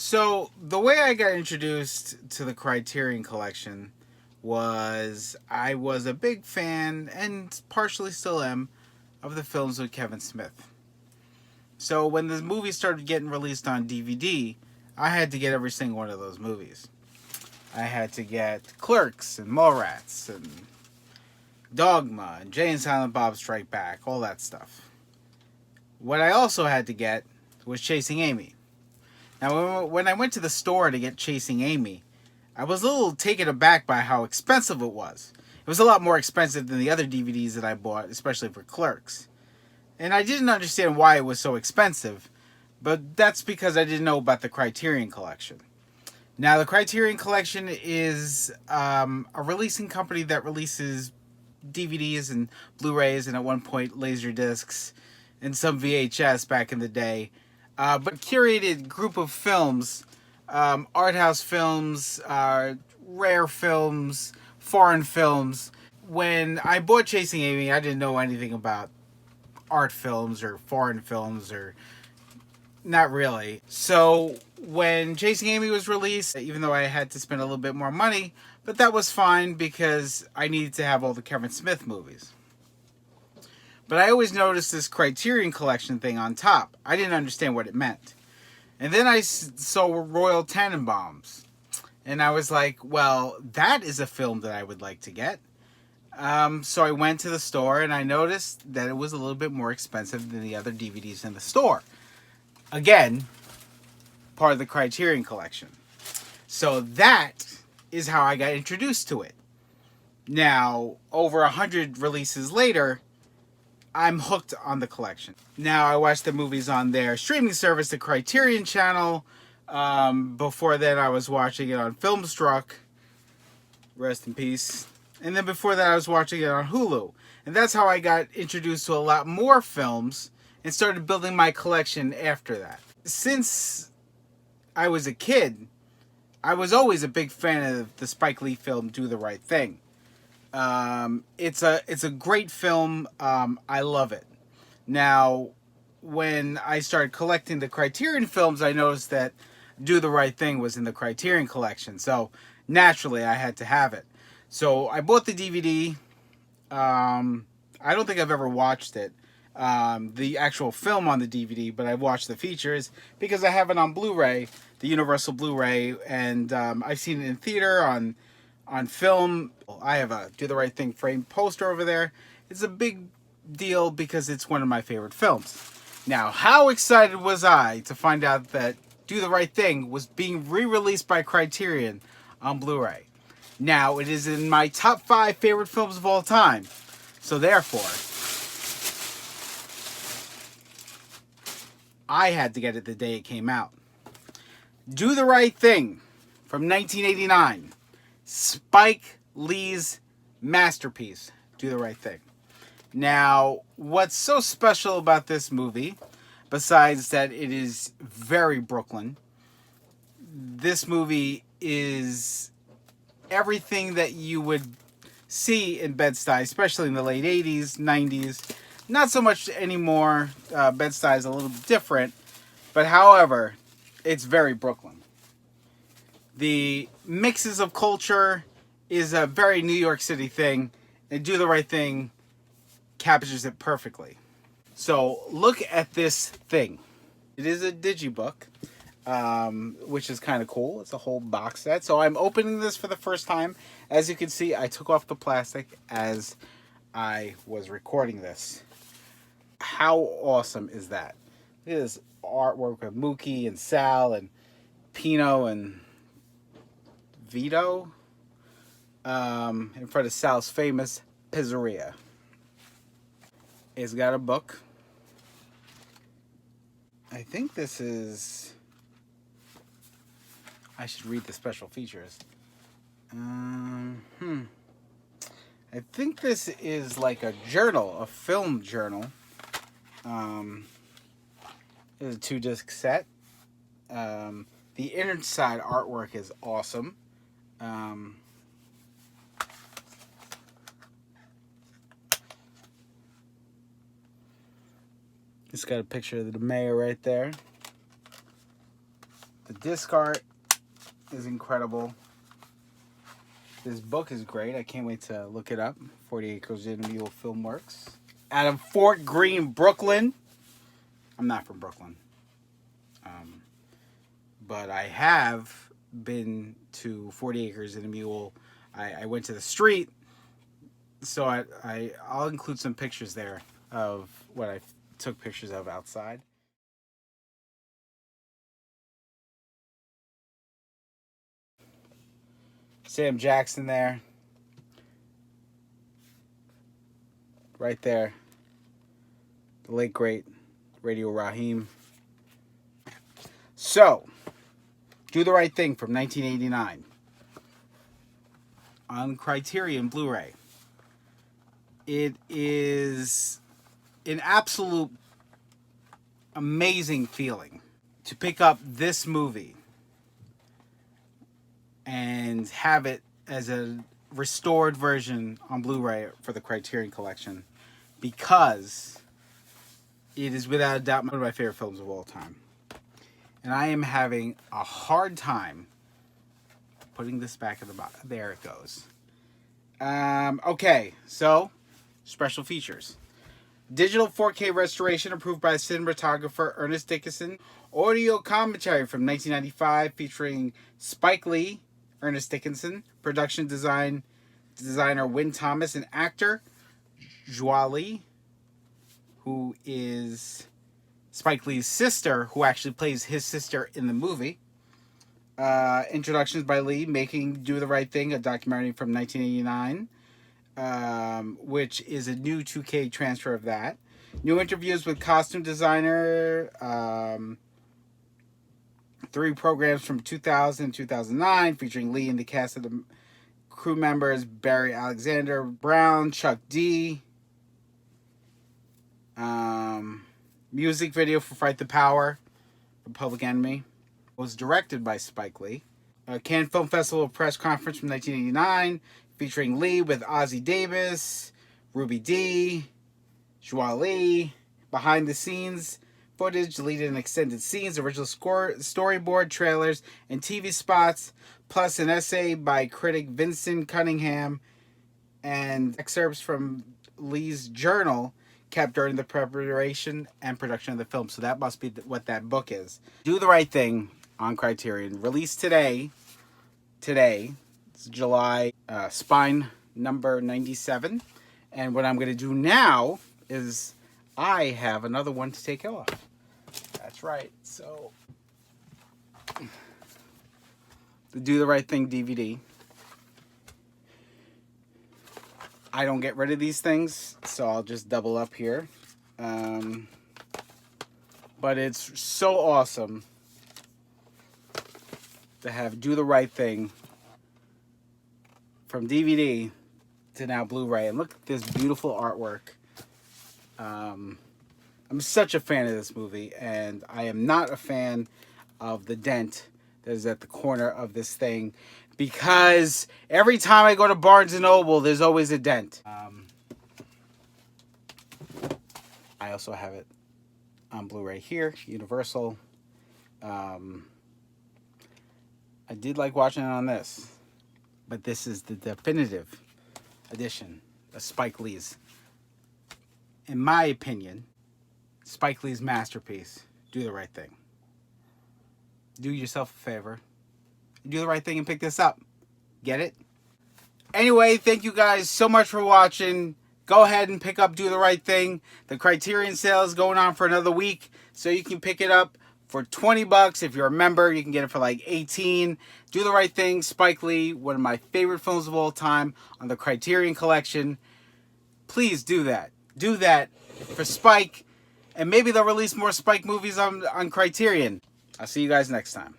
So the way I got introduced to the Criterion Collection was I was a big fan, and partially still am, of the films with Kevin Smith. So when the movies started getting released on DVD, I had to get every single one of those movies. I had to get Clerks and Mallrats and Dogma and Jay and Silent Bob Strike Back, all that stuff. What I also had to get was Chasing Amy. Now, when I went to the store to get Chasing Amy, I was a little taken aback by how expensive it was. It was a lot more expensive than the other DVDs that I bought, especially for Clerks. And I didn't understand why it was so expensive, but that's because I didn't know about the Criterion Collection. Now, the Criterion Collection is a releasing company that releases DVDs and Blu-rays and at one point Laserdiscs and some VHS back in the day. But a curated group of films, art house films, rare films, foreign films. When I bought Chasing Amy, I didn't know anything about art films or foreign films, or not really. So when Chasing Amy was released, even though I had to spend a little bit more money, but that was fine because I needed to have all the Kevin Smith movies. But I always noticed this Criterion Collection thing on top. I didn't understand what it meant. And then I saw Royal Tenenbaums. And I was like, well, that is a film that I would like to get. So I went to the store and I noticed that it was a little bit more expensive than the other DVDs in the store. Again, part of the Criterion Collection. So that is how I got introduced to it. Now, over 100 releases later, I'm hooked on the collection. Now I watch the movies on their streaming service, the Criterion Channel. Before that I was watching it on Filmstruck. Rest in peace. And then before that I was watching it on Hulu. And that's how I got introduced to a lot more films and started building my collection after that. Since I was a kid, I was always a big fan of the Spike Lee film Do the Right Thing. It's a great film. I love it. Now, when I started collecting the Criterion films, I noticed that Do the Right Thing was in the Criterion Collection. So naturally, I had to have it. So I bought the DVD. I don't think I've ever watched it, the actual film on the DVD, but I've watched the features because I have it on Blu-ray, the Universal Blu-ray, and I've seen it in theater, on film. I have a Do the Right Thing framed poster over there. It's a big deal because it's one of my favorite films. Now, how excited was I to find out that Do the Right Thing was being re-released by Criterion on Blu-ray. Now, it is in my top 5 favorite films of all time. So therefore, I had to get it the day it came out. Do the Right Thing from 1989. Spike Lee's masterpiece, Do the Right Thing. Now, what's so special about this movie, besides that it is very Brooklyn, this movie is everything that you would see in Bed-Stuy, especially in the late 80s, 90s. Not so much anymore. Bed-Stuy is a little different, but however, it's very Brooklyn. The mixes of culture is a very New York City thing, and Do the Right Thing captures it perfectly. So look at this thing. It is a digibook, which is kind of cool. It's a whole box set. So I'm opening this for the first time. As you can see, I took off the plastic as I was recording this. How awesome is that? Look at this artwork of Mookie and Sal and Pino and Vito in front of Sal's famous pizzeria. It's got a book. I think this is... I should read the special features. I think this is like a journal, a film journal. It's a 2-disc set. The inside artwork is awesome. It's got a picture of the mayor right there. The disc art is incredible. This book is great. I can't wait to look it up. 40 Acres in a Mule Filmworks. Out of Fort Greene, Brooklyn. I'm not from Brooklyn. But I have been to 40 Acres in a Mule. I went to the street. So I'll include some pictures there of what I took pictures of outside. Sam Jackson there. Right there. The late great Radio Raheem. So, Do the Right Thing from 1989. On Criterion Blu-ray. It is an absolute amazing feeling to pick up this movie and have it as a restored version on Blu-ray for the Criterion Collection, because it is without a doubt one of my favorite films of all time. And I am having a hard time putting this back in the box. There it goes. Okay, so special features. Digital 4K restoration approved by cinematographer Ernest Dickinson. Audio commentary from 1995 featuring Spike Lee, Ernest Dickinson, production designer Wynn Thomas, and actor Joie Lee, who is Spike Lee's sister, who actually plays his sister in the movie. Introductions by Lee, making Do the Right Thing, a documentary from 1989, which is a new 2K transfer of that. New interviews with costume designer, 3 programs from 2000 and 2009 featuring Lee and the cast of the crew members Barry Alexander Brown, Chuck D. Music video for Fight the Power from Public Enemy was directed by Spike Lee. Cannes Film Festival press conference from 1989 featuring Lee with Ozzie Davis, Ruby Dee, Joie Lee. Behind the scenes footage, deleted and extended scenes, original storyboard, trailers, and TV spots, plus an essay by critic Vincent Cunningham and excerpts from Lee's journal kept during the preparation and production of the film. So that must be what that book is. Do the Right Thing on Criterion. Released today. It's July, spine number 97. And what I'm going to do now is I have another one to take off. That's right. So, the Do the Right Thing DVD. I don't get rid of these things, so I'll just double up here. But it's so awesome to have Do the Right Thing from DVD to now Blu-ray. And look at this beautiful artwork. I'm such a fan of this movie, and I am not a fan of the dent that is at the corner of this thing, because every time I go to Barnes & Noble, there's always a dent. I also have it on Blu-ray here, Universal. I did like watching it on this, but this is the definitive edition of Spike Lee's. In my opinion, Spike Lee's masterpiece, Do the Right Thing. Do yourself a favor. Do the right thing and pick this up. Get it? Anyway, thank you guys so much for watching. Go ahead and pick up Do the Right Thing. The Criterion sale is going on for another week, so you can pick it up for $20. If you're a member, you can get it for like $18. Do the Right Thing, Spike Lee, one of my favorite films of all time on the Criterion Collection. Please do that. Do that for Spike, and maybe they'll release more Spike movies on Criterion. I'll see you guys next time.